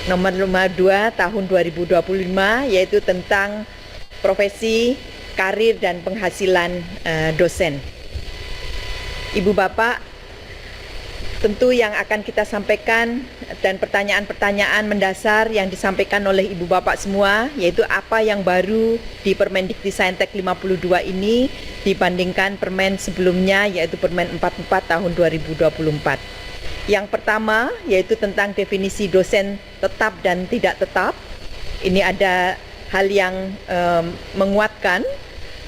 nomor 52 tahun 2025, yaitu tentang profesi, karir, dan penghasilan dosen. Ibu Bapak, tentu yang akan kita sampaikan dan pertanyaan-pertanyaan mendasar yang disampaikan oleh Ibu Bapak semua, yaitu apa yang baru di Permendikti-Saintek 52 ini dibandingkan permen sebelumnya, yaitu Permen 44 tahun 2024. Yang pertama yaitu tentang definisi dosen tetap dan tidak tetap. Ini ada hal yang menguatkan.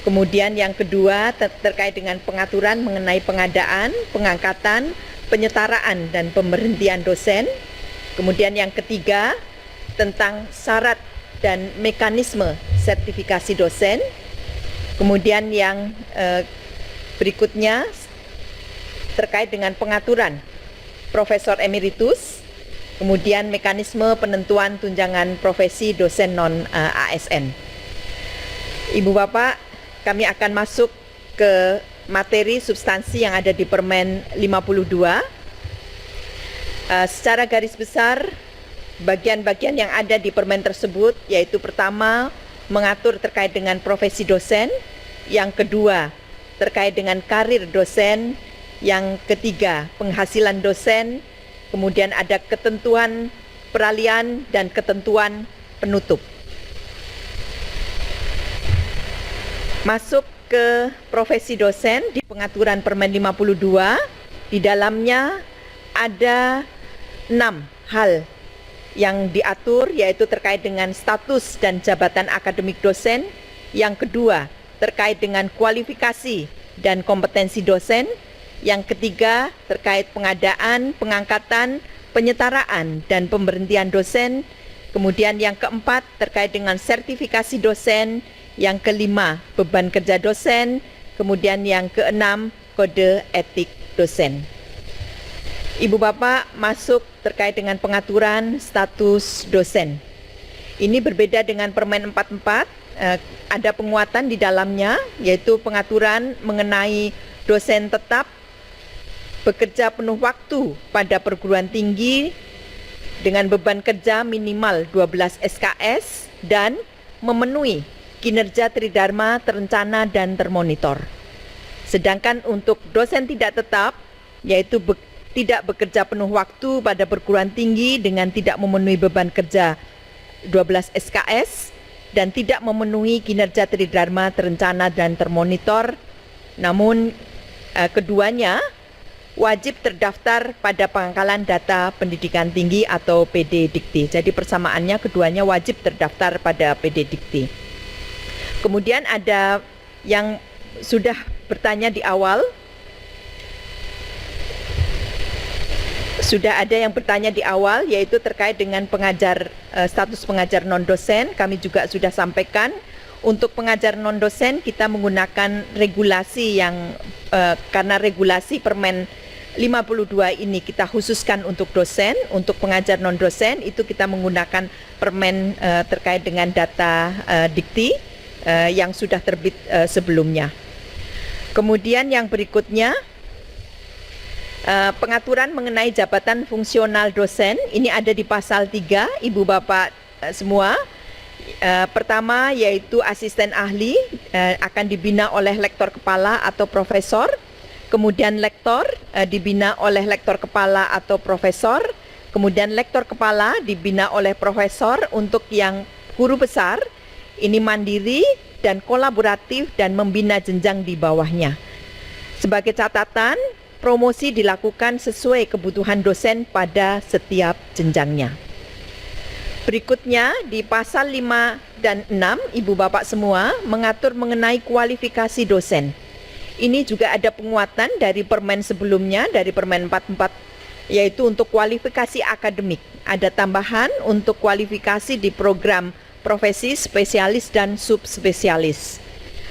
Kemudian yang kedua terkait dengan pengaturan mengenai pengadaan, pengangkatan, penyetaraan dan pemberhentian dosen. Kemudian yang ketiga tentang syarat dan mekanisme sertifikasi dosen. Kemudian yang berikutnya terkait dengan pengaturan Profesor Emeritus, kemudian mekanisme penentuan tunjangan profesi dosen non-ASN. Ibu Bapak, kami akan masuk ke materi substansi yang ada di Permen 52. Secara garis besar, bagian-bagian yang ada di permen tersebut yaitu pertama, mengatur terkait dengan profesi dosen, yang kedua, terkait dengan karir dosen, yang ketiga, penghasilan dosen, kemudian ada ketentuan peralihan dan ketentuan penutup. Masuk ke profesi dosen di pengaturan Permen 52, di dalamnya ada 6 hal yang diatur, yaitu terkait dengan status dan jabatan akademik dosen, yang kedua terkait dengan kualifikasi dan kompetensi dosen, yang ketiga terkait pengadaan, pengangkatan, penyetaraan dan pemberhentian dosen, kemudian yang keempat terkait dengan sertifikasi dosen, yang kelima beban kerja dosen, kemudian yang keenam kode etik dosen. Ibu Bapak, masuk terkait dengan pengaturan status dosen. Ini berbeda dengan Permen 44, ada penguatan di dalamnya, yaitu pengaturan mengenai dosen tetap bekerja penuh waktu pada perguruan tinggi dengan beban kerja minimal 12 SKS dan memenuhi kinerja tridharma terencana dan termonitor. Sedangkan untuk dosen tidak tetap, yaitu tidak bekerja penuh waktu pada perguruan tinggi dengan tidak memenuhi beban kerja 12 SKS dan tidak memenuhi kinerja tridharma terencana dan termonitor, namun keduanya wajib terdaftar pada Pangkalan Data Pendidikan Tinggi atau PD Dikti. Jadi persamaannya keduanya wajib terdaftar pada PD Dikti. Kemudian ada yang sudah bertanya di awal. Sudah ada yang bertanya di awal, yaitu terkait dengan status pengajar non-dosen. Kami juga sudah sampaikan, untuk pengajar non-dosen kita menggunakan regulasi yang, karena regulasi Permen 52 ini kita khususkan untuk dosen. Untuk pengajar non-dosen itu kita menggunakan permen terkait dengan data dikti yang sudah terbit sebelumnya. Kemudian yang berikutnya, pengaturan mengenai jabatan fungsional dosen, ini ada di pasal 3, Ibu Bapak semua. Pertama yaitu asisten ahli, akan dibina oleh lektor kepala atau profesor. Kemudian lektor dibina oleh lektor kepala atau profesor. Kemudian lektor kepala dibina oleh profesor. Untuk yang guru besar, ini mandiri dan kolaboratif dan membina jenjang di bawahnya. Sebagai catatan, promosi dilakukan sesuai kebutuhan dosen pada setiap jenjangnya. Berikutnya di pasal 5 dan 6, Ibu Bapak semua, mengatur mengenai kualifikasi dosen. Ini juga ada penguatan dari permen sebelumnya, dari Permen 44, yaitu untuk kualifikasi akademik. Ada tambahan untuk kualifikasi di program profesi spesialis dan subspesialis.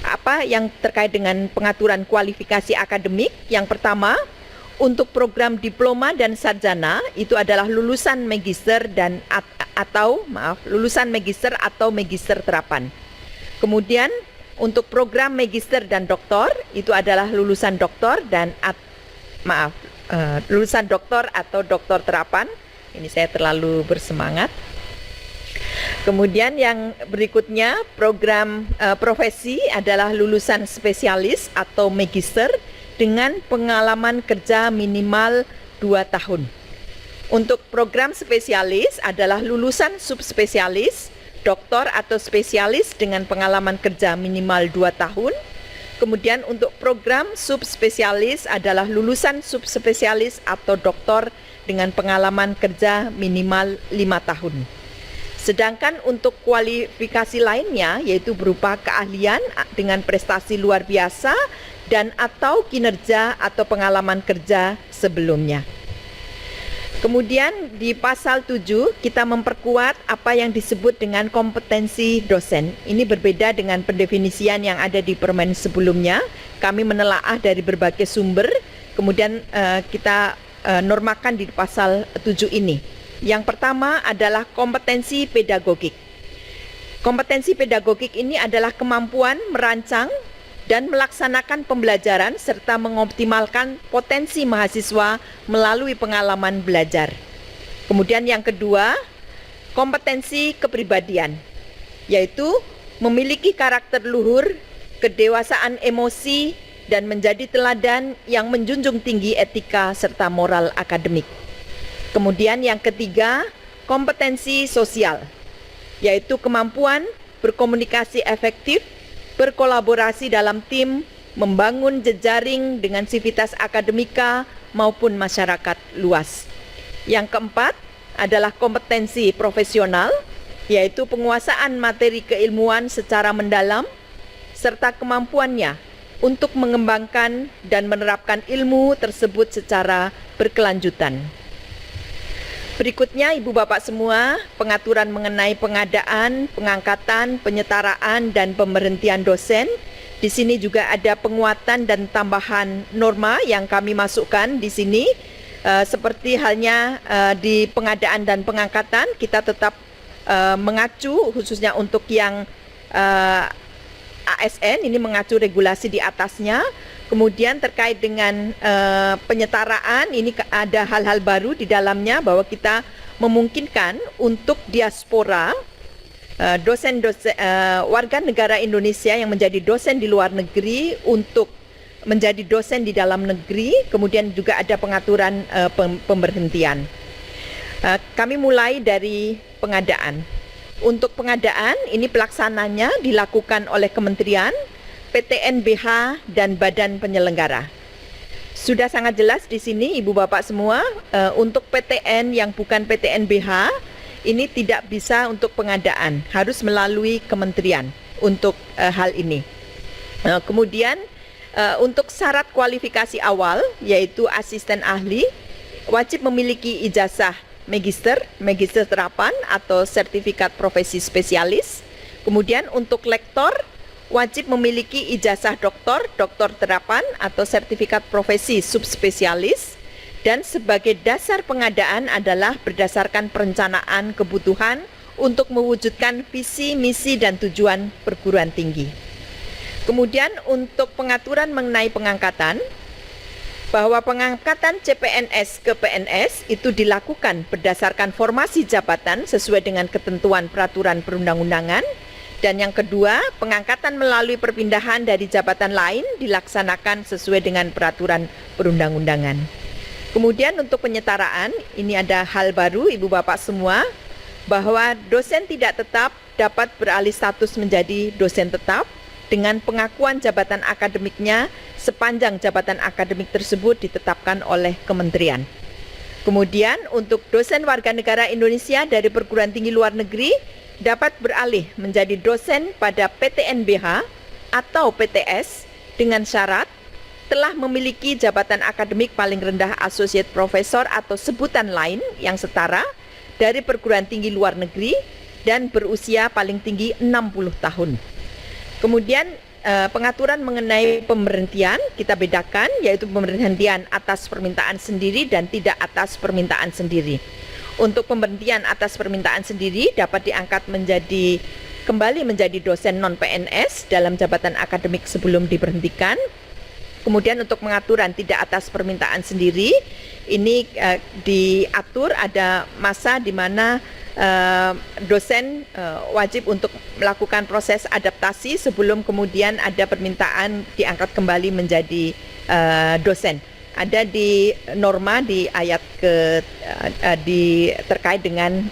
Apa yang terkait dengan pengaturan kualifikasi akademik? Yang pertama, untuk program diploma dan sarjana itu adalah lulusan magister dan lulusan magister atau magister terapan. Kemudian untuk program magister dan doktor itu adalah lulusan doktor dan lulusan doktor atau doktor terapan. Ini saya terlalu bersemangat. Kemudian yang berikutnya program profesi adalah lulusan spesialis atau magister dengan pengalaman kerja minimal 2 tahun. Untuk program spesialis adalah lulusan subspesialis, doktor atau spesialis dengan pengalaman kerja minimal 2 tahun. Kemudian untuk program subspesialis adalah lulusan subspesialis atau doktor dengan pengalaman kerja minimal 5 tahun. Sedangkan untuk kualifikasi lainnya yaitu berupa keahlian dengan prestasi luar biasa dan atau kinerja atau pengalaman kerja sebelumnya. Kemudian di pasal 7 kita memperkuat apa yang disebut dengan kompetensi dosen. Ini berbeda dengan pendefinisian yang ada di Permen sebelumnya. Kami menelaah dari berbagai sumber, kemudian kita normakan di pasal 7 ini. Yang pertama adalah kompetensi pedagogik. Kompetensi pedagogik ini adalah kemampuan merancang dan melaksanakan pembelajaran serta mengoptimalkan potensi mahasiswa melalui pengalaman belajar. Kemudian yang kedua, kompetensi kepribadian, yaitu memiliki karakter luhur, kedewasaan emosi, dan menjadi teladan yang menjunjung tinggi etika serta moral akademik. Kemudian yang ketiga, kompetensi sosial, yaitu kemampuan berkomunikasi efektif, berkolaborasi dalam tim, membangun jejaring dengan sivitas akademika maupun masyarakat luas. Yang keempat adalah kompetensi profesional, yaitu penguasaan materi keilmuan secara mendalam, serta kemampuannya untuk mengembangkan dan menerapkan ilmu tersebut secara berkelanjutan. Berikutnya Ibu Bapak semua, pengaturan mengenai pengadaan, pengangkatan, penyetaraan, dan pemberhentian dosen. Di sini juga ada penguatan dan tambahan norma yang kami masukkan di sini. Seperti halnya di pengadaan dan pengangkatan, kita tetap mengacu khususnya untuk yang ASN, ini mengacu regulasi di atasnya. Kemudian terkait dengan penyetaraan, ini ada hal-hal baru di dalamnya bahwa kita memungkinkan untuk diaspora, dosen-dosen warga negara Indonesia yang menjadi dosen di luar negeri untuk menjadi dosen di dalam negeri. Kemudian juga ada pengaturan pemberhentian. Kami mulai dari pengadaan. Untuk pengadaan, ini pelaksananya dilakukan oleh Kementerian, PTNBH, dan Badan Penyelenggara. Sudah sangat jelas di sini Ibu Bapak semua, untuk PTN yang bukan PTNBH ini tidak bisa untuk pengadaan, harus melalui kementerian untuk hal ini. Kemudian untuk syarat kualifikasi awal yaitu asisten ahli wajib memiliki ijazah magister terapan atau sertifikat profesi spesialis. Kemudian untuk lektor wajib memiliki ijazah doktor terapan atau sertifikat profesi subspesialis, dan sebagai dasar pengadaan adalah berdasarkan perencanaan kebutuhan untuk mewujudkan visi, misi, dan tujuan perguruan tinggi. Kemudian untuk pengaturan mengenai pengangkatan, bahwa pengangkatan CPNS ke PNS itu dilakukan berdasarkan formasi jabatan sesuai dengan ketentuan peraturan perundang-undangan. Dan yang kedua, pengangkatan melalui perpindahan dari jabatan lain dilaksanakan sesuai dengan peraturan perundang-undangan. Kemudian untuk penyetaraan, ini ada hal baru Ibu Bapak semua, bahwa dosen tidak tetap dapat beralih status menjadi dosen tetap dengan pengakuan jabatan akademiknya sepanjang jabatan akademik tersebut ditetapkan oleh kementerian. Kemudian untuk dosen warga negara Indonesia dari perguruan tinggi luar negeri dapat beralih menjadi dosen pada PTNBH atau PTS dengan syarat telah memiliki jabatan akademik paling rendah associate professor atau sebutan lain yang setara dari perguruan tinggi luar negeri dan berusia paling tinggi 60 tahun. Kemudian pengaturan mengenai pemberhentian kita bedakan, yaitu pemberhentian atas permintaan sendiri dan tidak atas permintaan sendiri. Untuk pemberhentian atas permintaan sendiri dapat diangkat kembali menjadi dosen non-PNS dalam jabatan akademik sebelum diberhentikan. Kemudian untuk pengaturan tidak atas permintaan sendiri, ini diatur ada masa di mana dosen wajib untuk melakukan proses adaptasi sebelum kemudian ada permintaan diangkat kembali menjadi dosen. Ada di norma di ayat terkait dengan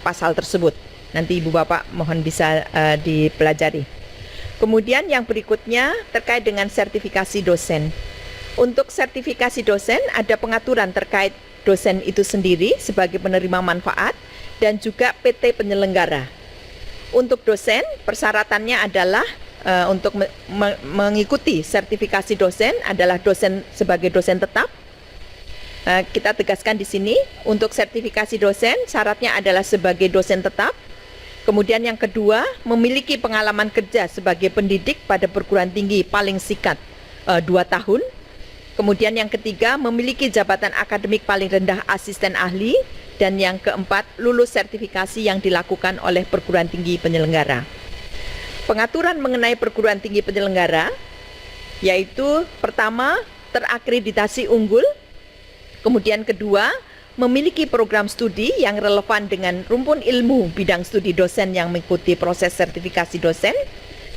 pasal tersebut. Nanti Ibu Bapak mohon bisa dipelajari. Kemudian yang berikutnya terkait dengan sertifikasi dosen. Untuk sertifikasi dosen ada pengaturan terkait dosen itu sendiri sebagai penerima manfaat dan juga PT penyelenggara. Untuk dosen, persyaratannya adalah untuk mengikuti sertifikasi dosen adalah dosen sebagai dosen tetap. Kita tegaskan di sini, untuk sertifikasi dosen syaratnya adalah sebagai dosen tetap. Kemudian yang kedua, memiliki pengalaman kerja sebagai pendidik pada perguruan tinggi paling singkat 2 tahun. Kemudian yang ketiga, memiliki jabatan akademik paling rendah asisten ahli. Dan yang keempat, lulus sertifikasi yang dilakukan oleh perguruan tinggi penyelenggara. Pengaturan mengenai perguruan tinggi penyelenggara, yaitu pertama, terakreditasi unggul. Kemudian kedua, memiliki program studi yang relevan dengan rumpun ilmu bidang studi dosen yang mengikuti proses sertifikasi dosen.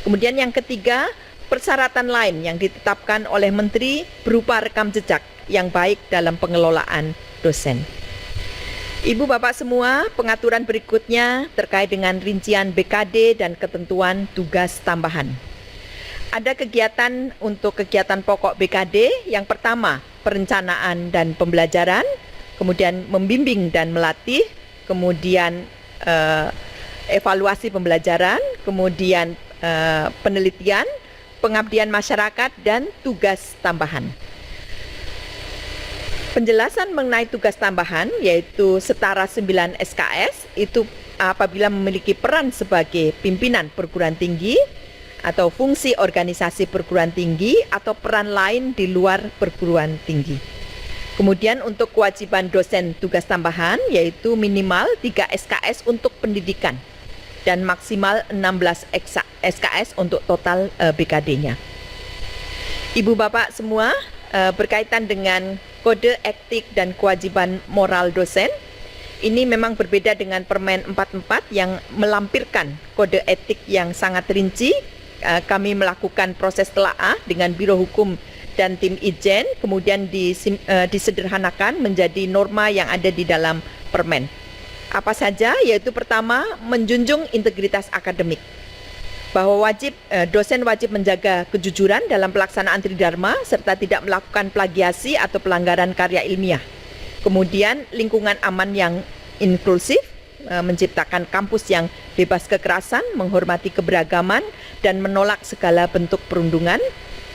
Kemudian yang ketiga, persyaratan lain yang ditetapkan oleh Menteri berupa rekam jejak yang baik dalam pengelolaan dosen. Ibu Bapak semua, pengaturan berikutnya terkait dengan rincian BKD dan ketentuan tugas tambahan. Ada kegiatan untuk kegiatan pokok BKD, yang pertama perencanaan dan pembelajaran, kemudian membimbing dan melatih, kemudian evaluasi pembelajaran, kemudian penelitian, pengabdian masyarakat, dan tugas tambahan. Penjelasan mengenai tugas tambahan yaitu setara 9 SKS itu apabila memiliki peran sebagai pimpinan perguruan tinggi atau fungsi organisasi perguruan tinggi atau peran lain di luar perguruan tinggi. Kemudian untuk kewajiban dosen tugas tambahan yaitu minimal 3 SKS untuk pendidikan dan maksimal 16 SKS untuk total BKD-nya. Ibu Bapak semua, berkaitan dengan kode etik dan kewajiban moral dosen, ini memang berbeda dengan Permen 44 yang melampirkan kode etik yang sangat rinci. Kami melakukan proses telaah dengan Biro Hukum dan tim Ijen, kemudian disederhanakan menjadi norma yang ada di dalam Permen. Apa saja? Yaitu pertama, menjunjung integritas akademik, bahwa dosen wajib menjaga kejujuran dalam pelaksanaan tridharma serta tidak melakukan plagiasi atau pelanggaran karya ilmiah. Kemudian lingkungan aman yang inklusif, menciptakan kampus yang bebas kekerasan, menghormati keberagaman, dan menolak segala bentuk perundungan.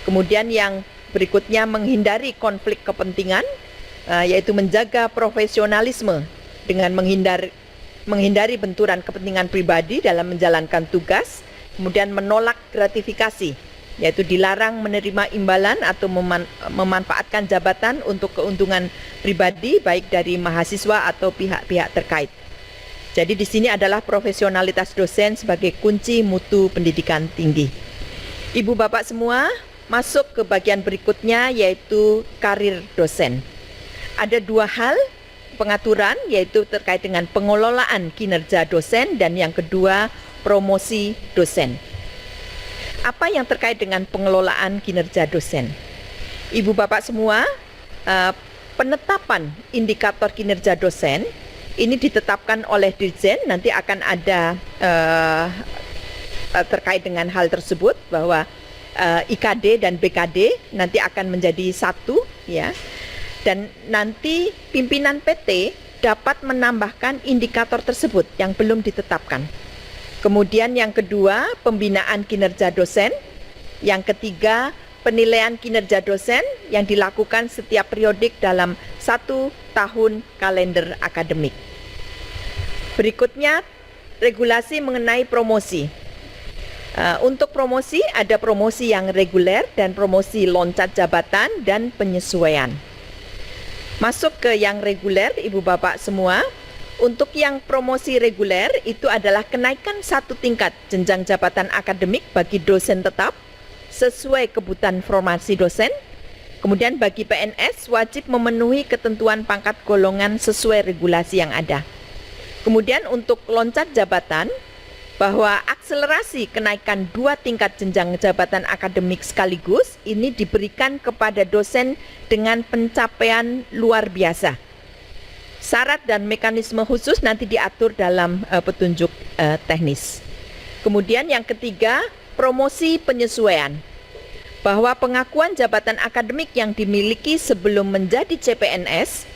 Kemudian yang berikutnya menghindari konflik kepentingan, yaitu menjaga profesionalisme dengan menghindari benturan kepentingan pribadi dalam menjalankan tugas. Kemudian menolak gratifikasi, yaitu dilarang menerima imbalan atau memanfaatkan jabatan untuk keuntungan pribadi baik dari mahasiswa atau pihak-pihak terkait. Jadi di sini adalah profesionalitas dosen sebagai kunci mutu pendidikan tinggi. Ibu Bapak semua, masuk ke bagian berikutnya yaitu karir dosen. Ada 2 hal pengaturan, yaitu terkait dengan pengelolaan kinerja dosen dan yang kedua promosi dosen. Apa yang terkait dengan pengelolaan kinerja dosen? Ibu Bapak semua, penetapan indikator kinerja dosen ini ditetapkan oleh Dirjen. Nanti akan ada terkait dengan hal tersebut bahwa IKD dan BKD nanti akan menjadi satu, ya. Dan nanti pimpinan PT dapat menambahkan indikator tersebut yang belum ditetapkan. Kemudian yang kedua, pembinaan kinerja dosen. Yang ketiga, penilaian kinerja dosen yang dilakukan setiap periodik dalam 1 tahun kalender akademik. Berikutnya, regulasi mengenai promosi. Untuk promosi, ada promosi yang reguler dan promosi loncat jabatan dan penyesuaian. Masuk ke yang reguler, Ibu Bapak semua. Untuk yang promosi reguler itu adalah kenaikan 1 tingkat jenjang jabatan akademik bagi dosen tetap sesuai kebutuhan formasi dosen. Kemudian bagi PNS wajib memenuhi ketentuan pangkat golongan sesuai regulasi yang ada. Kemudian untuk loncat jabatan, bahwa akselerasi kenaikan 2 tingkat jenjang jabatan akademik sekaligus ini diberikan kepada dosen dengan pencapaian luar biasa. Syarat dan mekanisme khusus nanti diatur dalam petunjuk teknis. Kemudian yang ketiga, promosi penyesuaian. Bahwa pengakuan jabatan akademik yang dimiliki sebelum menjadi CPNS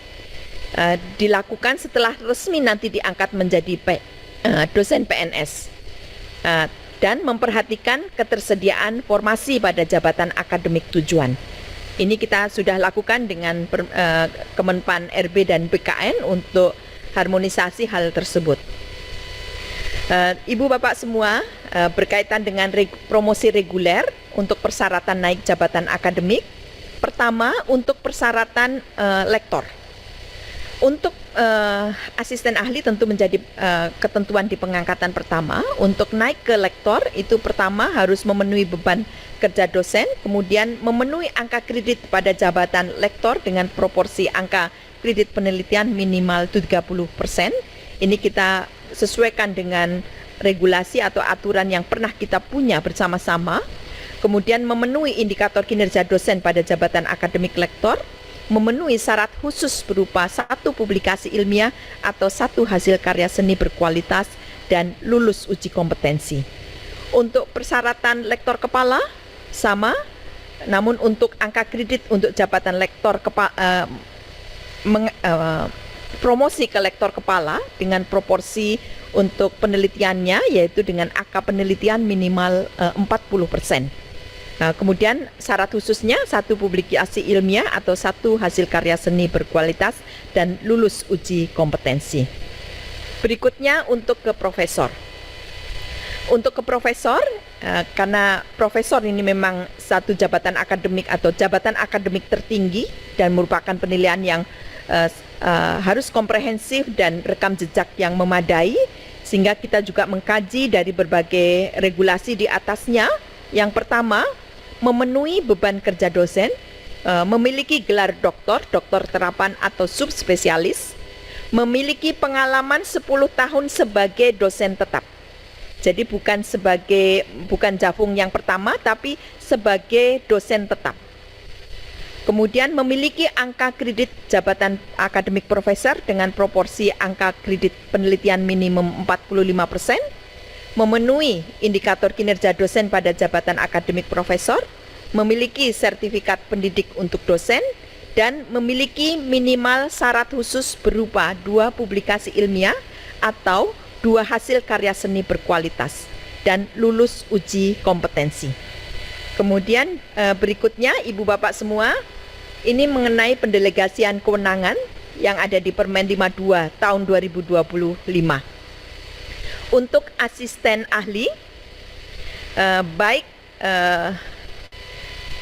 dilakukan setelah resmi nanti diangkat menjadi dosen PNS. Dan memperhatikan ketersediaan formasi pada jabatan akademik tujuan. Ini kita sudah lakukan dengan Kemenpan RB dan BKN untuk harmonisasi hal tersebut. Ibu Bapak semua, berkaitan dengan promosi reguler untuk persyaratan naik jabatan akademik. Pertama, untuk persyaratan lektor. Untuk asisten ahli tentu menjadi ketentuan di pengangkatan pertama. Untuk naik ke lektor itu pertama harus memenuhi beban kerja dosen, kemudian memenuhi angka kredit pada jabatan lektor dengan proporsi angka kredit penelitian minimal 30%. Ini kita sesuaikan dengan regulasi atau aturan yang pernah kita punya bersama-sama. Kemudian memenuhi indikator kinerja dosen pada jabatan akademik lektor, memenuhi syarat khusus berupa 1 publikasi ilmiah atau 1 hasil karya seni berkualitas dan lulus uji kompetensi. Untuk persyaratan lektor kepala sama, namun untuk angka kredit untuk jabatan lektor promosi ke lektor kepala dengan proporsi untuk penelitiannya yaitu dengan angka penelitian minimal 40%. Kemudian syarat khususnya 1 publikasi ilmiah atau 1 hasil karya seni berkualitas dan lulus uji kompetensi. Berikutnya untuk ke profesor. Untuk ke profesor, karena profesor ini memang satu jabatan akademik atau jabatan akademik tertinggi dan merupakan penilaian yang harus komprehensif dan rekam jejak yang memadai, sehingga kita juga mengkaji dari berbagai regulasi di atasnya. Yang pertama, memenuhi beban kerja dosen, memiliki gelar doktor terapan atau subspesialis, memiliki pengalaman 10 tahun sebagai dosen tetap. Jadi bukan Jafung yang pertama, tapi sebagai dosen tetap. Kemudian memiliki angka kredit jabatan akademik profesor dengan proporsi angka kredit penelitian minimum 45%, memenuhi indikator kinerja dosen pada jabatan akademik profesor, memiliki sertifikat pendidik untuk dosen, dan memiliki minimal syarat khusus berupa 2 publikasi ilmiah atau 2 hasil karya seni berkualitas dan lulus uji kompetensi. Kemudian berikutnya Ibu Bapak semua, ini mengenai pendelegasian kewenangan yang ada di Permen 52 tahun 2025. Untuk asisten ahli,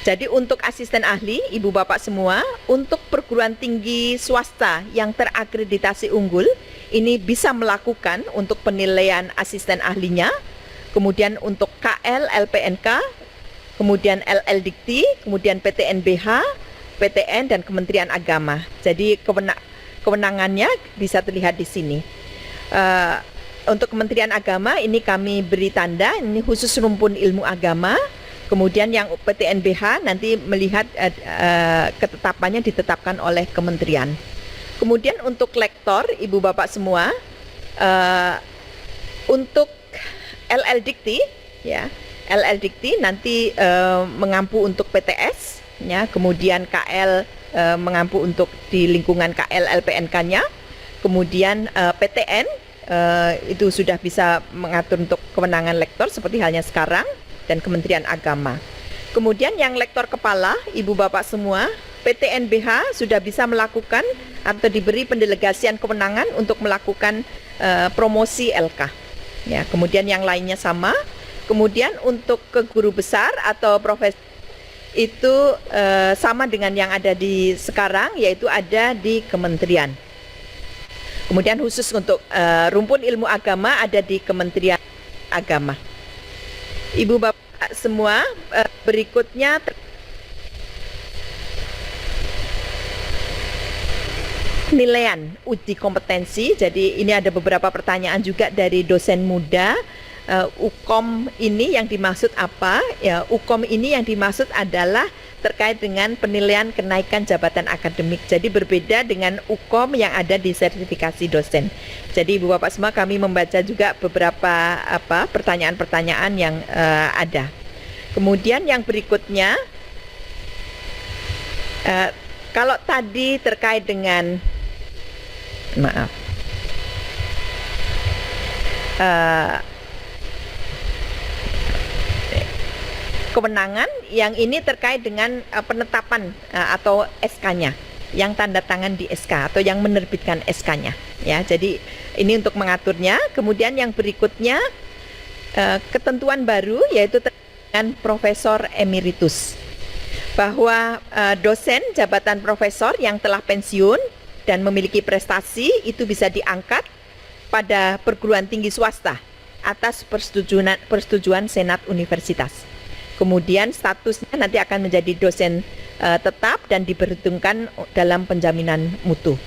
jadi untuk asisten ahli, Ibu Bapak semua, untuk perguruan tinggi swasta yang terakreditasi unggul, ini bisa melakukan untuk penilaian asisten ahlinya, kemudian untuk KL, LPNK, kemudian LL Dikti, kemudian PTNBH, PTN, dan Kementerian Agama. Jadi kewenangannya bisa terlihat di sini. Untuk Kementerian Agama ini kami beri tanda, ini khusus rumpun ilmu agama. Kemudian yang PTNBH nanti melihat ketetapannya ditetapkan oleh kementerian. Kemudian untuk lektor, Ibu Bapak semua, untuk LL Dikti, ya, LL Dikti nanti mengampu untuk PTS, ya, kemudian KL mengampu untuk di lingkungan KL LPNK-nya, kemudian PTN itu sudah bisa mengatur untuk kewenangan lektor seperti halnya sekarang, dan Kementerian Agama. Kemudian yang lektor kepala, Ibu Bapak semua, PTNBH sudah bisa melakukan atau diberi pendelegasian kewenangan untuk melakukan promosi LK. Ya, kemudian yang lainnya sama. Kemudian untuk ke guru besar atau profesor itu sama dengan yang ada di sekarang, yaitu ada di kementerian. Kemudian khusus untuk rumpun ilmu agama ada di Kementerian Agama. Ibu Bapak semua, berikutnya penilaian uji kompetensi. Jadi ini ada beberapa pertanyaan juga dari dosen muda. UKOM ini yang dimaksud apa? Ya, UKOM ini yang dimaksud adalah terkait dengan penilaian kenaikan jabatan akademik. Jadi berbeda dengan UKOM yang ada di sertifikasi dosen. Jadi Ibu Bapak semua, kami membaca juga beberapa pertanyaan-pertanyaan yang ada. Kemudian yang berikutnya, kalau tadi terkait dengan kewenangan, yang ini terkait dengan penetapan atau SK-nya, yang tanda tangan di SK atau yang menerbitkan SK-nya, ya. Jadi ini untuk mengaturnya. Kemudian yang berikutnya, ketentuan baru yaitu dengan Profesor Emeritus, bahwa dosen jabatan profesor yang telah pensiun dan memiliki prestasi itu bisa diangkat pada perguruan tinggi swasta atas persetujuan Senat Universitas. Kemudian statusnya nanti akan menjadi dosen tetap dan diperhitungkan dalam penjaminan mutu.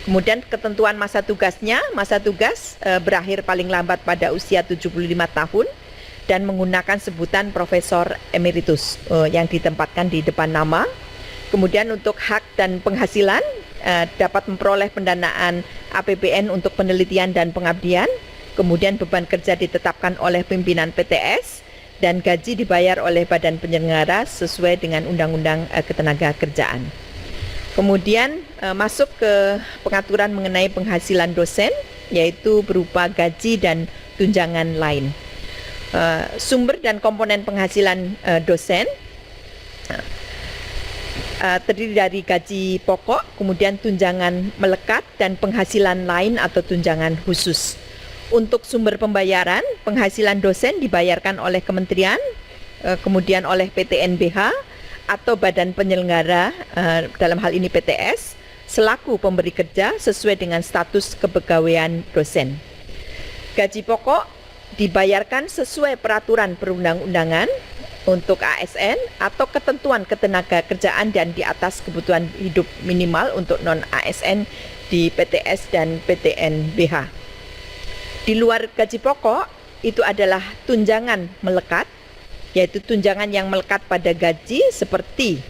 Kemudian ketentuan masa tugasnya, masa tugas berakhir paling lambat pada usia 75 tahun dan menggunakan sebutan Profesor Emeritus yang ditempatkan di depan nama. Kemudian untuk hak dan penghasilan dapat memperoleh pendanaan APBN untuk penelitian dan pengabdian. Kemudian beban kerja ditetapkan oleh pimpinan PTS dan gaji dibayar oleh badan penyelenggara sesuai dengan Undang-Undang Ketenagakerjaan. Kemudian masuk ke pengaturan mengenai penghasilan dosen, yaitu berupa gaji dan tunjangan lain. Sumber dan komponen penghasilan dosen terdiri dari gaji pokok, kemudian tunjangan melekat dan penghasilan lain atau tunjangan khusus. Untuk sumber pembayaran, penghasilan dosen dibayarkan oleh kementerian, kemudian oleh PTNBH atau badan penyelenggara, dalam hal ini PTS, selaku pemberi kerja sesuai dengan status kepegawaian dosen. Gaji pokok dibayarkan sesuai peraturan perundang-undangan untuk ASN atau ketentuan ketenagakerjaan dan di atas kebutuhan hidup minimal untuk non-ASN di PTS dan PTNBH. Di luar gaji pokok itu adalah tunjangan melekat, yaitu tunjangan yang melekat pada gaji seperti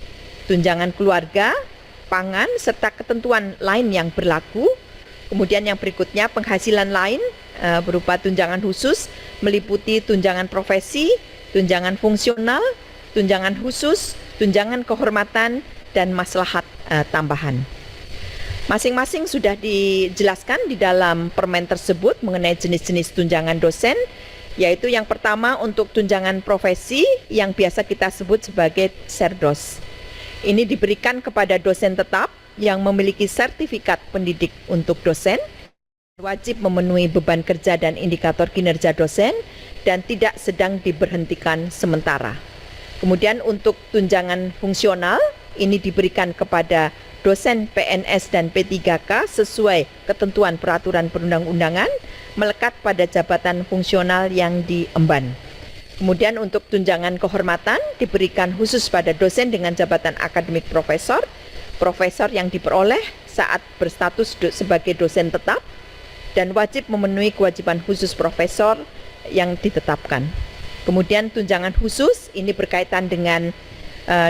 tunjangan keluarga, pangan, serta ketentuan lain yang berlaku. Kemudian yang berikutnya penghasilan lain berupa tunjangan khusus meliputi tunjangan profesi, tunjangan fungsional, tunjangan khusus, tunjangan kehormatan, dan maslahat tambahan. Masing-masing sudah dijelaskan di dalam permen tersebut mengenai jenis-jenis tunjangan dosen, yaitu yang pertama untuk tunjangan profesi yang biasa kita sebut sebagai serdos. Ini diberikan kepada dosen tetap yang memiliki sertifikat pendidik untuk dosen, wajib memenuhi beban kerja dan indikator kinerja dosen, dan tidak sedang diberhentikan sementara. Kemudian untuk tunjangan fungsional, ini diberikan kepada dosen PNS dan P3K sesuai ketentuan peraturan perundang-undangan melekat pada jabatan fungsional yang diemban. Kemudian untuk tunjangan kehormatan diberikan khusus pada dosen dengan jabatan akademik profesor, profesor yang diperoleh saat berstatus sebagai dosen tetap dan wajib memenuhi kewajiban khusus profesor yang ditetapkan. Kemudian tunjangan khusus ini berkaitan dengan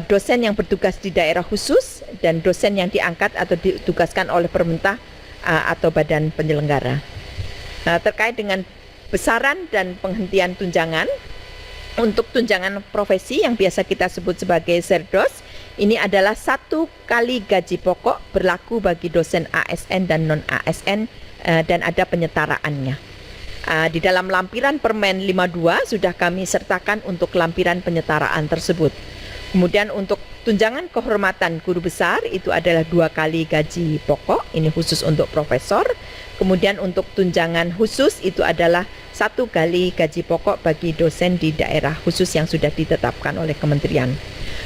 dosen yang bertugas di daerah khusus dan dosen yang diangkat atau ditugaskan oleh pemerintah atau badan penyelenggara. Terkait dengan besaran dan penghentian tunjangan, untuk tunjangan profesi yang biasa kita sebut sebagai serdos, ini adalah 1 kali gaji pokok berlaku bagi dosen ASN dan non-ASN dan ada penyetaraannya. Di dalam lampiran Permen 52 sudah kami sertakan untuk lampiran penyetaraan tersebut. Kemudian untuk tunjangan kehormatan guru besar itu adalah 2 kali gaji pokok, ini khusus untuk profesor. Kemudian untuk tunjangan khusus itu adalah 1 kali gaji pokok bagi dosen di daerah khusus yang sudah ditetapkan oleh kementerian.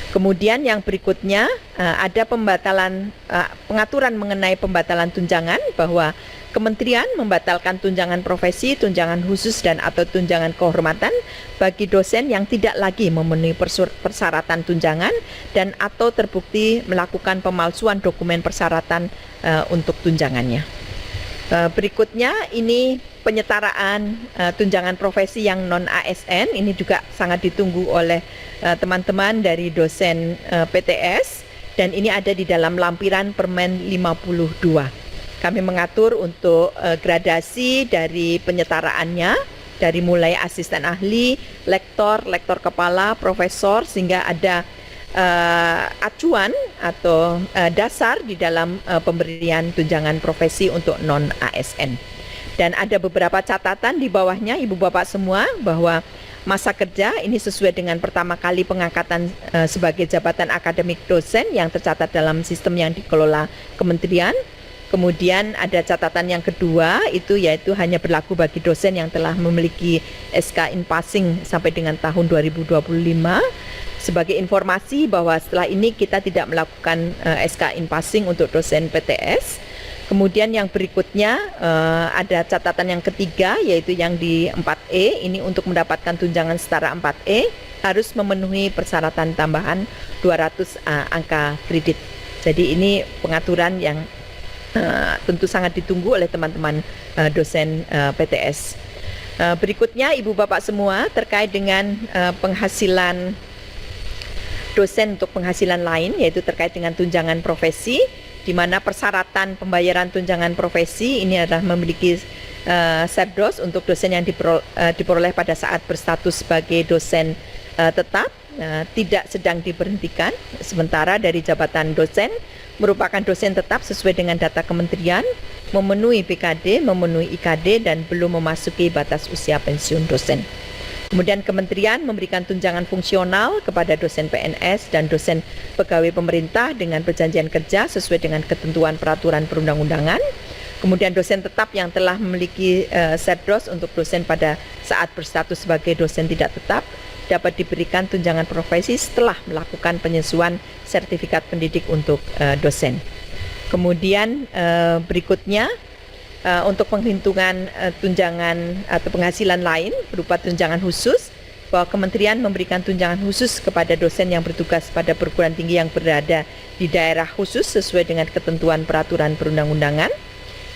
Kemudian yang berikutnya ada pengaturan mengenai pembatalan tunjangan, bahwa Kementerian membatalkan tunjangan profesi, tunjangan khusus dan atau tunjangan kehormatan bagi dosen yang tidak lagi memenuhi persyaratan tunjangan dan atau terbukti melakukan pemalsuan dokumen persyaratan untuk tunjangannya. Berikutnya ini penyetaraan tunjangan profesi yang non ASN, ini juga sangat ditunggu oleh teman-teman dari dosen PTS, dan ini ada di dalam lampiran Permen 52. Kami mengatur untuk gradasi dari penyetaraannya, dari mulai asisten ahli, lektor, lektor kepala, profesor, sehingga ada acuan atau dasar di dalam pemberian tunjangan profesi untuk non ASN. Dan ada beberapa catatan di bawahnya, Ibu Bapak semua, bahwa masa kerja ini sesuai dengan pertama kali pengangkatan sebagai jabatan akademik dosen yang tercatat dalam sistem yang dikelola kementerian. Kemudian ada catatan yang kedua, itu yaitu hanya berlaku bagi dosen yang telah memiliki SK in passing sampai dengan tahun 2025. Sebagai informasi bahwa setelah ini kita tidak melakukan SK in passing untuk dosen PTS. Kemudian yang berikutnya ada catatan yang ketiga, yaitu yang di 4E, ini untuk mendapatkan tunjangan setara 4E harus memenuhi persyaratan tambahan 200 angka kredit. Jadi ini pengaturan yang tentu sangat ditunggu oleh teman-teman dosen PTS. Berikutnya Ibu Bapak semua terkait dengan penghasilan dosen untuk penghasilan lain, yaitu terkait dengan tunjangan profesi, di mana persyaratan pembayaran tunjangan profesi ini adalah memiliki serdos untuk dosen yang diperoleh pada saat berstatus sebagai dosen tetap, tidak sedang diberhentikan sementara dari jabatan dosen, merupakan dosen tetap sesuai dengan data kementerian, memenuhi PKD, memenuhi IKD, dan belum memasuki batas usia pensiun dosen. Kemudian kementerian memberikan tunjangan fungsional kepada dosen PNS dan dosen pegawai pemerintah dengan perjanjian kerja sesuai dengan ketentuan peraturan perundang-undangan. Kemudian dosen tetap yang telah memiliki serdos untuk dosen pada saat berstatus sebagai dosen tidak tetap dapat diberikan tunjangan profesi setelah melakukan penyesuaian sertifikat pendidik untuk dosen. Kemudian berikutnya untuk penghitungan tunjangan atau penghasilan lain berupa tunjangan khusus, bahwa kementerian memberikan tunjangan khusus kepada dosen yang bertugas pada perguruan tinggi yang berada di daerah khusus sesuai dengan ketentuan peraturan perundang-undangan.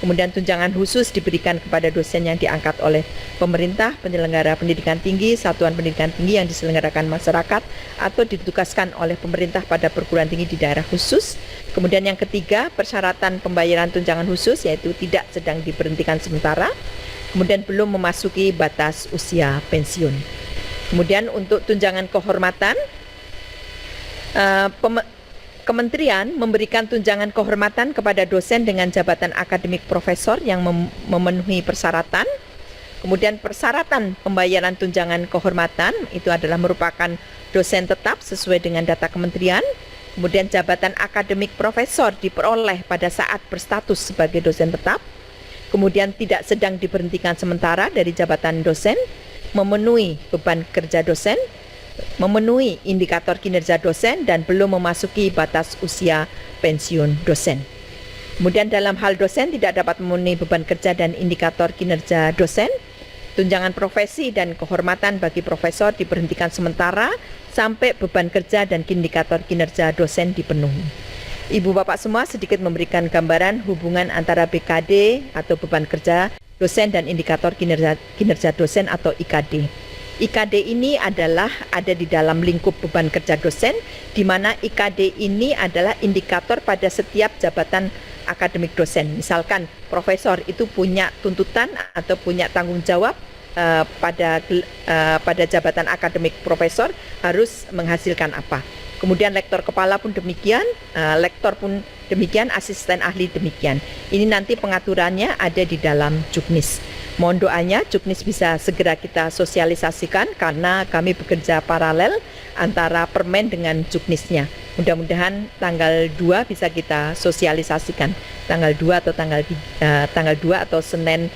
Kemudian tunjangan khusus diberikan kepada dosen yang diangkat oleh pemerintah, penyelenggara pendidikan tinggi, satuan pendidikan tinggi yang diselenggarakan masyarakat atau ditugaskan oleh pemerintah pada perguruan tinggi di daerah khusus. Kemudian yang ketiga, persyaratan pembayaran tunjangan khusus yaitu tidak sedang diberhentikan sementara, kemudian belum memasuki batas usia pensiun. Kemudian untuk tunjangan kehormatan, Kementerian memberikan tunjangan kehormatan kepada dosen dengan jabatan akademik profesor yang memenuhi persyaratan. Kemudian persyaratan pembayaran tunjangan kehormatan itu adalah merupakan dosen tetap sesuai dengan data kementerian. Kemudian jabatan akademik profesor diperoleh pada saat berstatus sebagai dosen tetap. Kemudian tidak sedang diberhentikan sementara dari jabatan dosen, memenuhi beban kerja dosen, memenuhi indikator kinerja dosen, dan belum memasuki batas usia pensiun dosen. Kemudian dalam hal dosen tidak dapat memenuhi beban kerja dan indikator kinerja dosen, tunjangan profesi dan kehormatan bagi profesor diberhentikan sementara sampai beban kerja dan indikator kinerja dosen dipenuhi. Ibu Bapak semua sedikit memberikan gambaran hubungan antara BKD atau beban kerja dosen dan indikator kinerja dosen atau IKD. IKD ini adalah ada di dalam lingkup beban kerja dosen, di mana IKD ini adalah indikator pada setiap jabatan akademik dosen. Misalkan profesor itu punya tuntutan atau punya tanggung jawab pada jabatan akademik profesor harus menghasilkan apa. Kemudian lektor kepala pun demikian, lektor pun demikian, asisten ahli demikian. Ini nanti pengaturannya ada di dalam Juknis. Mohon doanya Juknis bisa segera kita sosialisasikan karena kami bekerja paralel antara Permen dengan Juknisnya. Mudah-mudahan tanggal 2 bisa kita sosialisasikan. Tanggal 2 atau tanggal 2 atau Senin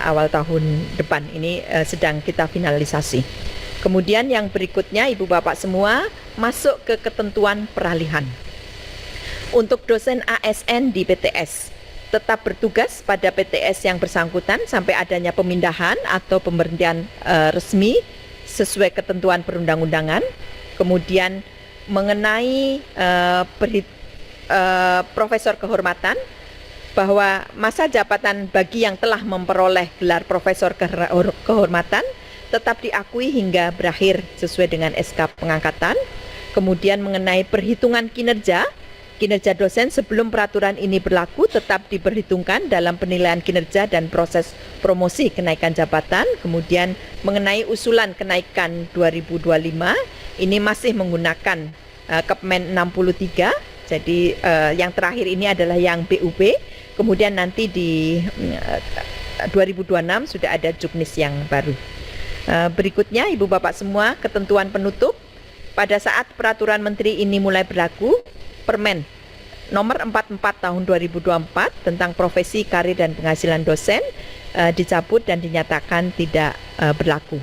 awal tahun depan ini sedang kita finalisasi. Kemudian yang berikutnya Ibu Bapak semua masuk ke ketentuan peralihan. Untuk dosen ASN di PTS tetap bertugas pada PTS yang bersangkutan sampai adanya pemindahan atau pemberhentian resmi sesuai ketentuan perundang-undangan. Kemudian mengenai profesor kehormatan, bahwa masa jabatan bagi yang telah memperoleh gelar profesor kehormatan tetap diakui hingga berakhir sesuai dengan SK pengangkatan. Kemudian mengenai perhitungan kinerja dosen sebelum peraturan ini berlaku tetap diperhitungkan dalam penilaian kinerja dan proses promosi kenaikan jabatan. Kemudian mengenai usulan kenaikan 2025 ini masih menggunakan Kepmen 63. Jadi yang terakhir ini adalah yang BUP. Kemudian nanti di 2026 sudah ada Juknis yang baru. Berikutnya Ibu Bapak semua, ketentuan penutup. Pada saat peraturan menteri ini mulai berlaku, Permen nomor 44 tahun 2024 tentang profesi, karir dan penghasilan dosen dicabut dan dinyatakan tidak berlaku.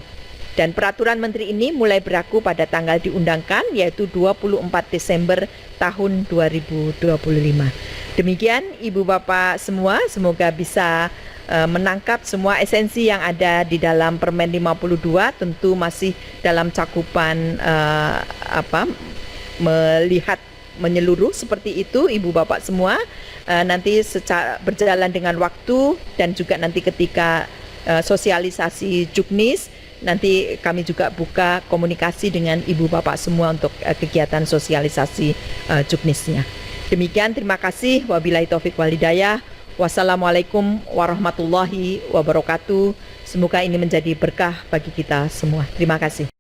Dan peraturan menteri ini mulai berlaku pada tanggal diundangkan, yaitu 24 Desember tahun 2025. Demikian Ibu Bapak semua, semoga bisa menangkap semua esensi yang ada di dalam Permen 52. Tentu masih dalam cakupan melihat menyeluruh seperti itu Ibu Bapak semua. Nanti secara berjalan dengan waktu dan juga nanti ketika sosialisasi Juknis, nanti kami juga buka komunikasi dengan Ibu Bapak semua untuk kegiatan sosialisasi Juknisnya. Demikian, terima kasih. Wabillahi taufik wal hidayah. Wassalamualaikum warahmatullahi wabarakatuh. Semoga ini menjadi berkah bagi kita semua. Terima kasih.